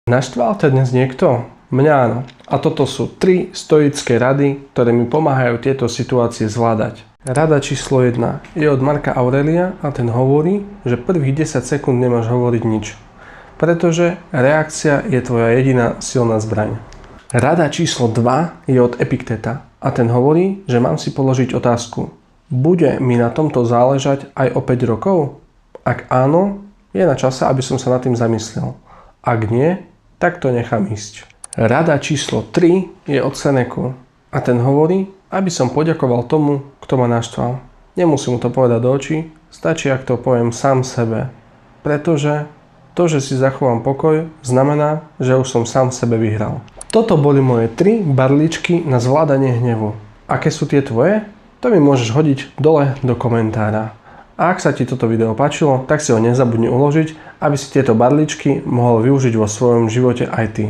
Naštval ťa dnes niekto? Mňa áno. A toto sú 3 stoické rady, ktoré mi pomáhajú tieto situácie zvládať. Rada číslo 1 je od Marca Aurelia a ten hovorí, že prvých 10 sekúnd nemáš hovoriť nič. Pretože reakcia je tvoja jediná silná zbraň. Rada číslo 2 je od Epikteta a ten hovorí, že mám si položiť otázku. Bude mi na tomto záležať aj o 5 rokov? Ak áno, je na čase, aby som sa nad tým zamyslel. Ak nie, tak to nechám ísť. Rada číslo 3 je od Seneku a ten hovorí, aby som poďakoval tomu, kto ma naštval. Nemusím mu to povedať do očí, stačí, ak to poviem sám sebe. Pretože to, že si zachovám pokoj, znamená, že už som sám sebe vyhral. Toto boli moje 3 barličky na zvládanie hnevu. Aké sú tie tvoje? To mi môžeš hodiť dole do komentára. A ak sa ti toto video páčilo, tak si ho nezabudni uložiť, aby si tieto barličky mohol využiť vo svojom živote aj ty.